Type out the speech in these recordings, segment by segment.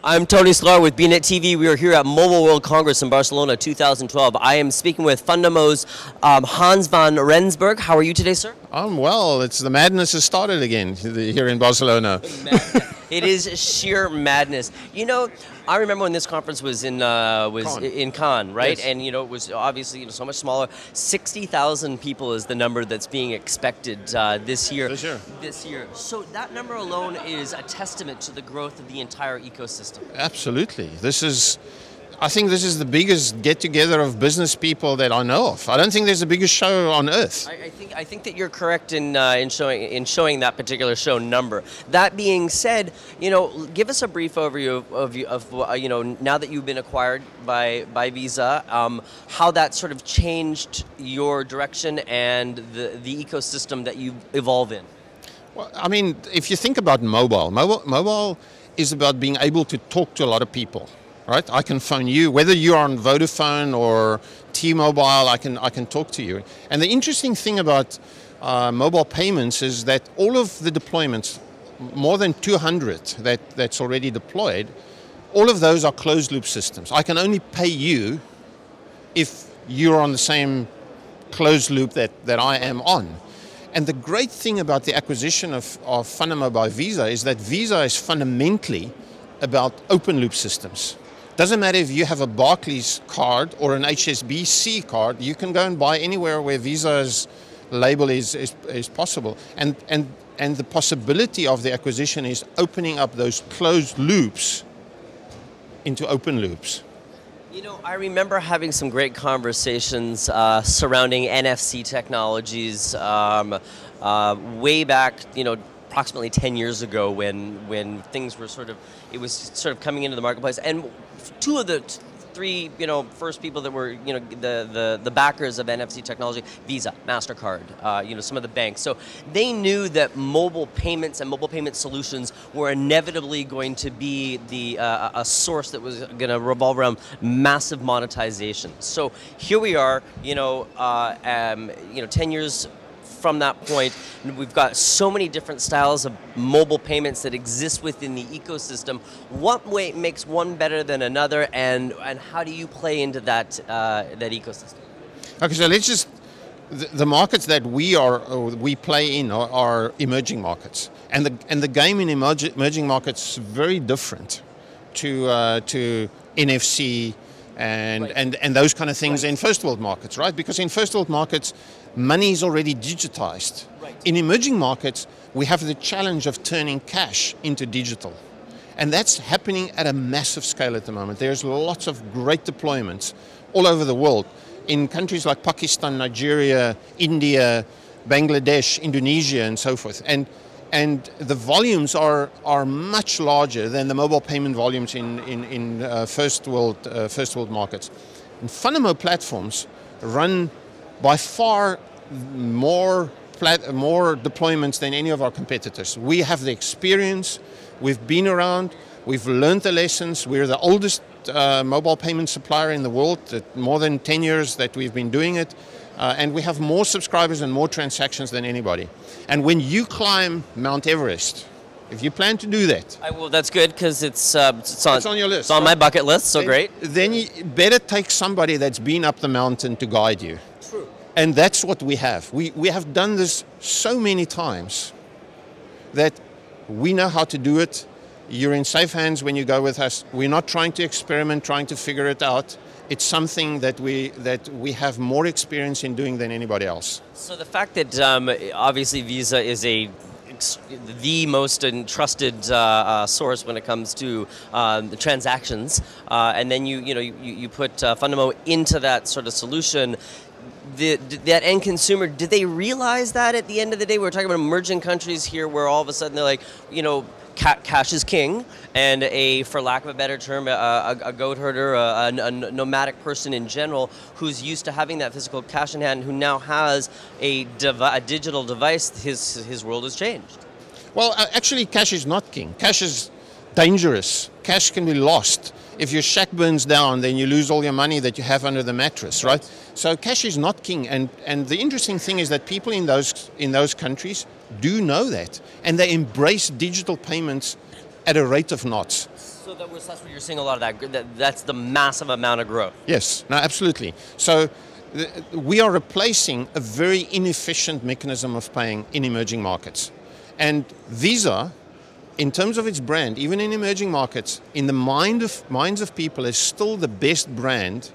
I'm Tony Sklar with BNet TV. We are here at Mobile World Congress in Barcelona 2012. I am speaking with Fundamo's Hannes Van Renburg. How are you today, sir? I'm well. It's the madness has started again here in Barcelona. It is sheer madness. You know, I remember when this conference was in Cannes, right? Yes. And you know, it was obviously so much smaller. 60,000 people is the number that's being expected this year. This year. So that number alone is a testament to the growth of the entire ecosystem. Absolutely. I think this is the biggest get-together of business people that I know of. I don't think there's a bigger show on earth. I think that you're correct in showing that particular show number. That being said, you know, give us a brief overview of you know, now that you've been acquired by Visa, how that sort of changed your direction and the ecosystem that you evolve in. Well, I mean, if you think about mobile is about being able to talk to a lot of people. Right, I can phone you, whether you're on Vodafone or T-Mobile. I can talk to you. And the interesting thing about mobile payments is that all of the deployments, more than 200 that's already deployed, all of those are closed-loop systems. I can only pay you if you're on the same closed loop that I am on. And the great thing about the acquisition of Fundamo by Visa is that Visa is fundamentally about open-loop systems. Doesn't matter if you have a Barclays card or an HSBC card, you can go and buy anywhere where Visa's label is possible. And the possibility of the acquisition is opening up those closed loops into open loops. You know, I remember having some great conversations surrounding NFC technologies way back, you know, approximately 10 years ago when things were it was sort of coming into the marketplace, and two of the three, you know, first people that were, you know, the backers of NFC technology, Visa, MasterCard, you know, some of the banks. So they knew that mobile payments and mobile payment solutions were inevitably going to be a source that was going to revolve around massive monetization. So here we are, you know, 10 years from that point, we've got so many different styles of mobile payments that exist within the ecosystem. What way makes one better than another, and how do you play into that ecosystem? Okay, so let's just the markets that we play in are emerging markets, and the game in emerging markets is very different to NFC and those kind of things in first world markets, right? Because in first world markets, money is already digitized. Right. In emerging markets, we have the challenge of turning cash into digital. And that's happening at a massive scale at the moment. There's lots of great deployments all over the world in countries like Pakistan, Nigeria, India, Bangladesh, Indonesia, and so forth. And the volumes are much larger than the mobile payment volumes in first world markets. And Fundamo platforms run by far more deployments than any of our competitors. We have the experience, we've been around, we've learned the lessons. We're the oldest mobile payment supplier in the world, more than 10 years that we've been doing it. And we have more subscribers and more transactions than anybody. And when you climb Mount Everest, if you plan to do that, well, that's good, because it's on your list. It's on my bucket list, so great. Then you better take somebody that's been up the mountain to guide you. True. And that's what we have. We have done this so many times that we know how to do it. You're in safe hands when you go with us. We're not trying to experiment, trying to figure it out. It's something that we have more experience in doing than anybody else. So the fact that obviously Visa is the most trusted source when it comes to the transactions, and then you put Fundamo into that sort of solution. That end consumer, did they realize that at the end of the day? We're talking about emerging countries here, where all of a sudden they're like, you know, cash is king, and for lack of a better term, a goat herder, a nomadic person in general, who's used to having that physical cash in hand, who now has a digital device, his world has changed. Well, actually, cash is not king. Cash is dangerous. Cash can be lost. If your shack burns down, then you lose all your money that you have under the mattress, right? So cash is not king. And the interesting thing is that people in those countries do know that, and they embrace digital payments at a rate of knots. So that's what you're seeing a lot of that's the massive amount of growth. Yes, no, absolutely. So we are replacing a very inefficient mechanism of paying in emerging markets. And Visa, in terms of its brand, even in emerging markets, in the minds of people, is still the best brand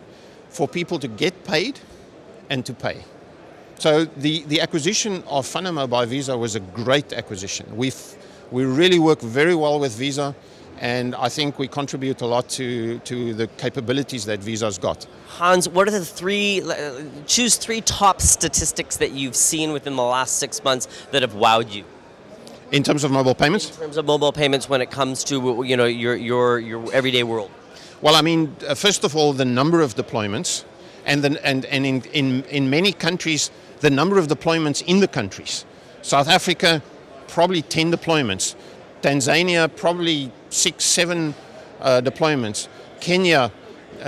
for people to get paid and to pay. So the acquisition of Fundamo by Visa was a great acquisition. We really work very well with Visa, and I think we contribute a lot to the capabilities that Visa's got. Hans, what are choose three top statistics that you've seen within the last 6 months that have wowed you? In terms of mobile payments? In terms of mobile payments when it comes to your everyday world. Well, I mean, first of all, the number of deployments, and in many countries, the number of deployments in the countries. South Africa, probably 10 deployments. Tanzania, probably 6, 7 deployments. Kenya,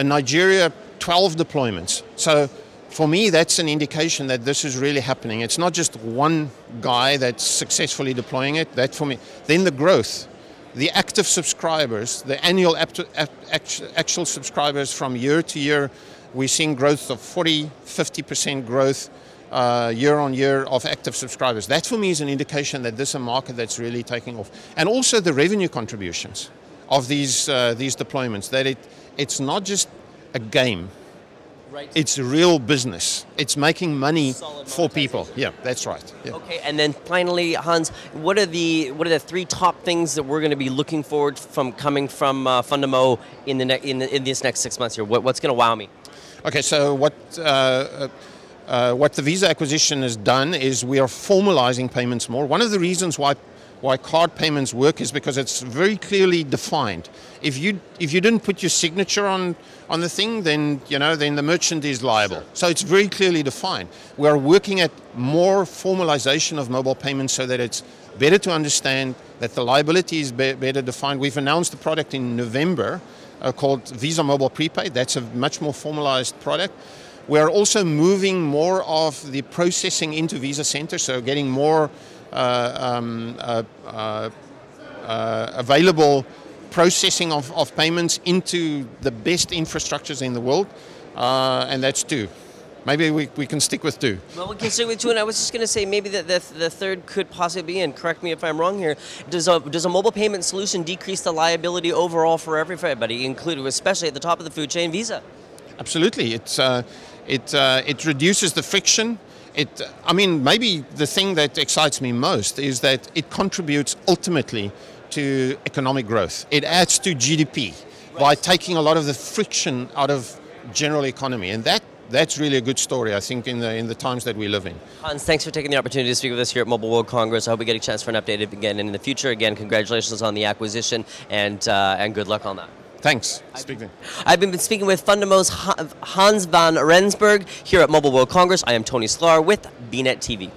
Nigeria, 12 deployments. So for me, that's an indication that this is really happening. It's not just one guy that's successfully deploying it. That for me. Then the growth, the active subscribers, the annual actual subscribers from year to year, we're seeing growth of 40, 50% growth year on year of active subscribers. That for me is an indication that this is a market that's really taking off. And also the revenue contributions of these deployments, that it's not just a game. Right. It's real business. It's making money for people. Yeah, that's right. Yeah. Okay, and then finally, Hans, what are the three top things that we're going to be looking forward from coming from Fundamo in this next 6 months here? What's going to wow me? Okay, so what the Visa acquisition has done is we are formalizing payments more. One of the reasons why card payments work is because it's very clearly defined. If you didn't put your signature on the thing, then the merchant is liable. Sure. So it's very clearly defined. We are working at more formalization of mobile payments so that it's better to understand, that the liability is better defined. We've announced a product in November called Visa Mobile Prepaid. That's a much more formalized product. We are also moving more of the processing into Visa Center, so getting more available processing of payments into the best infrastructures in the world, and that's 2. Maybe we can stick with 2. Well, we can stick with 2, and I was just going to say maybe the third could possibly be, and correct me if I'm wrong here, does a mobile payment solution decrease the liability overall for everybody, including, especially at the top of the food chain, Visa? Absolutely. It reduces the friction. Maybe the thing that excites me most is that it contributes ultimately to economic growth. It adds to GDP by taking a lot of the friction out of general economy, and that's really a good story, I think, in the times that we live in. Hans, thanks for taking the opportunity to speak with us here at Mobile World Congress. I hope we get a chance for an update again in the future. Again, congratulations on the acquisition, and good luck on that. Thanks. I've been speaking with Fundamo's Hannes Van Renburg here at Mobile World Congress. I am Tony Sklar with BNet TV.